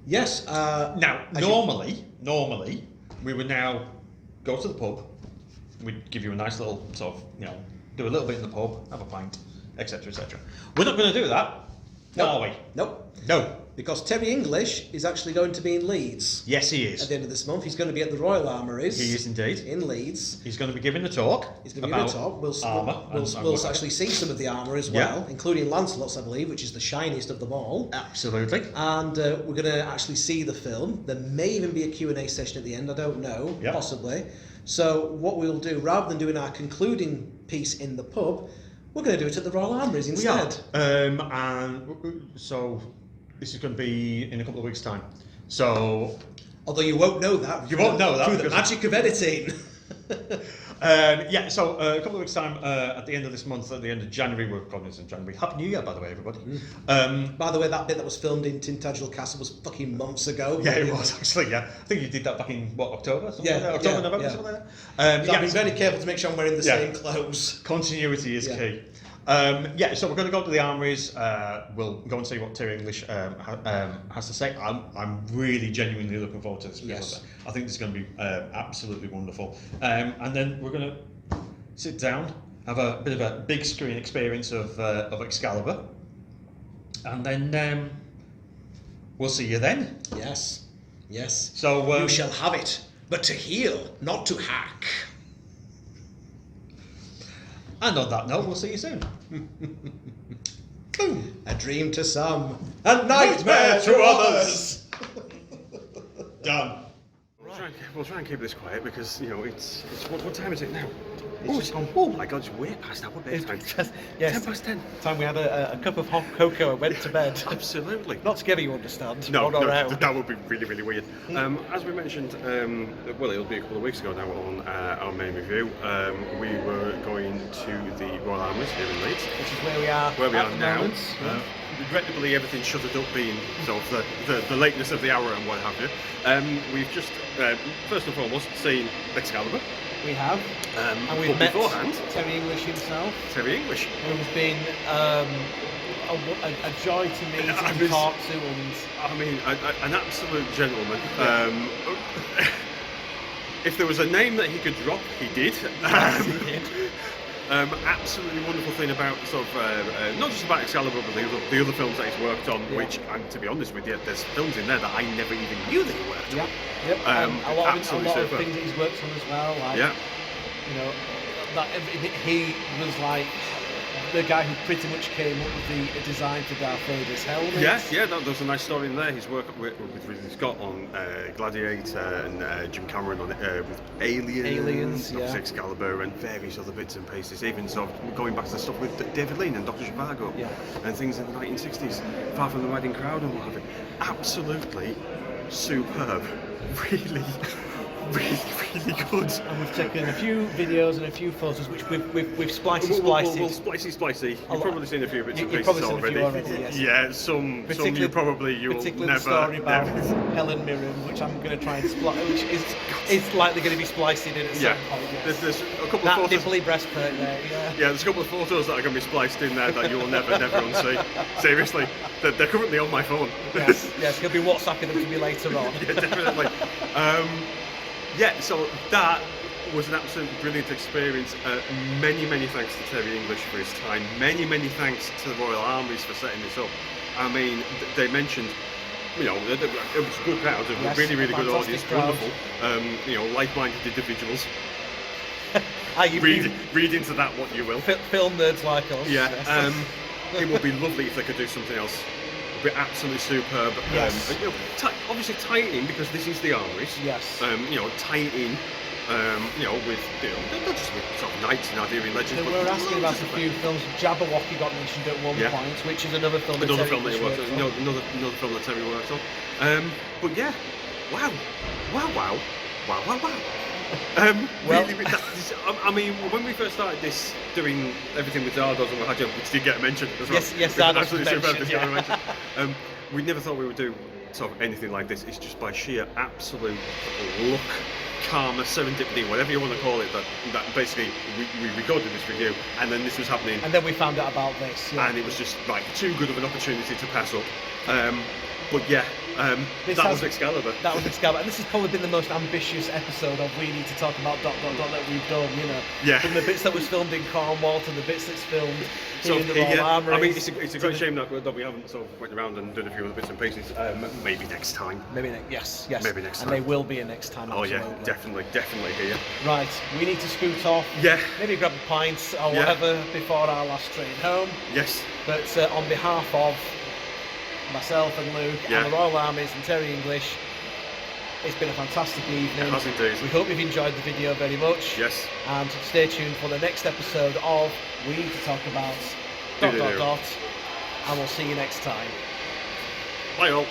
Yes. Now, normally, we would now go to the pub. We'd give you a nice little sort of, do a little bit in the pub, have a pint, etc., etc. We're not going to do that, are we? Nope. No. Because Terry English is actually going to be in Leeds. Yes, he is. At the end of this month. He's going to be at the Royal Armouries. He is indeed. In Leeds. He's going to be giving a talk. We'll actually see some of the armour as well, including Lancelot's, I believe, which is the shiniest of them all. Absolutely. And we're going to actually see the film. There may even be a Q&A session at the end, I don't know, possibly. So what we'll do, rather than doing our concluding piece in the pub, we're going to do it at the Royal Armouries instead. And so this is going to be in a couple of weeks' time. So, although you won't know that, through the magic of editing. So a couple of weeks' time, at the end of this month, at the end of January, we're probably in January. Happy New Year, by the way, everybody. By the way, that bit that was filmed in Tintagel Castle was fucking months ago. Yeah, it was actually. Yeah, I think you did that back in October. November, something like that. So I've been very careful to make sure I'm wearing the same clothes. Continuity is key. So we're going to go to the armouries. We'll go and see what Terry English has to say. I'm really genuinely looking forward to this. Yes. I think this is going to be absolutely wonderful. And then we're going to sit down, have a bit of a big screen experience of Excalibur, and then we'll see you then. Yes. So you shall have it, but to heal, not to hack. And on that note, we'll see you soon. Boom. A dream to some, a nightmare to others. Done. We'll try and keep this quiet because, it's what time is it now? Oh my God, it's way past our bedtime. Yes. 10 past 10. Time we had a cup of hot cocoa and went to bed. Absolutely. Not together, you understand. No, that would be really, really weird. As we mentioned, it'll be a couple of weeks ago now on our main review, we were going to the Royal Armouries here in Leeds. Which is where we are now. Regrettably, everything's shuttered up, being sort of the lateness of the hour and what have you. We've just, first and foremost, seen Excalibur. We have. And we've met beforehand Terry English himself. Terry English. Who's been a joy to meet and talk to. An absolute gentleman. If there was a name that he could drop, he did. Yes, he did. Absolutely wonderful thing about not just about Excalibur, but the other films that he's worked on. Which, to be honest with you, there's films in there that I never even knew that he worked on. Yep. A lot of things that he's worked on as well. Like, he was like the guy who pretty much came up with the design for Darth Vader's helmet. There's a nice story in there. He's worked with Ridley Scott on Gladiator and Jim Cameron on with Aliens, Excalibur, and various other bits and pieces. Even sort of going back to the stuff with David Lean and Dr. Zhivago and things in the 1960s, Far From the Riding Crowd and what have you. Absolutely superb. Really, really good. And we've taken a few videos and a few photos, which we've spliced. Well, splicey. You've probably seen a few bits and pieces already. Yes. Yeah, some you will particularly never. The story about Helen Mirren, which I'm going to try and splice, which is likely going to be spliced in at some point. Yes. There's a couple that of photos. nipply breastplate there. Yeah, there's a couple of photos that are going to be spliced in there that you will never unsee. Seriously, they're currently on my phone. Yes, he'll be WhatsApping them to me later on. Yeah, definitely. So that was an absolutely brilliant experience. Many thanks to Terry English for his time. Many thanks to the Royal Armies for setting this up. I mean, they mentioned, it was a good crowd, a really good audience, crowd. wonderful. Like-minded individuals. Read into that what you will. Film nerds like us. Yeah. It would be lovely if they could do something else. It would be absolutely superb. Yes. Obviously tie it in because this is the armories. Yes. Tie it in. With not just with sort of knights and Arthurian legends. We were asking about a few films. Jabberwocky got mentioned at one point, which is another film. Another film that Terry worked on. But yeah, wow. I mean, when we first started doing everything with Zardoz and what have you, which did get mentioned as well. Yes, Zardoz was mentioned. We never thought we would do sort of anything like this. It's just by sheer absolute luck, karma, serendipity, whatever you want to call it. That basically we recorded this review, and then this was happening. And then we found out about this. Yeah. And it was just like too good of an opportunity to pass up. But yeah, that was Excalibur. That was Excalibur, and this has probably been the most ambitious episode of We Need to Talk About ... that we've done. Yeah. From the bits that was filmed in Cornwall to the bits that's filmed here in the Royal Armouries. I mean, it's a great shame that we haven't sort of went around and done a few other bits and pieces. Maybe next time. Yes. Maybe next time. And they will be a next time. Oh absolutely. yeah, definitely here. Right, we need to scoot off. Yeah. Maybe grab a pint or whatever before our last train home. Yes. But on behalf of myself and Luke and the Royal Armies and Terry English, it's been a fantastic evening. It has indeed. We hope you've enjoyed the video very much. Yes. And stay tuned for the next episode of We Need to Talk About ... And we'll see you next time. Bye all.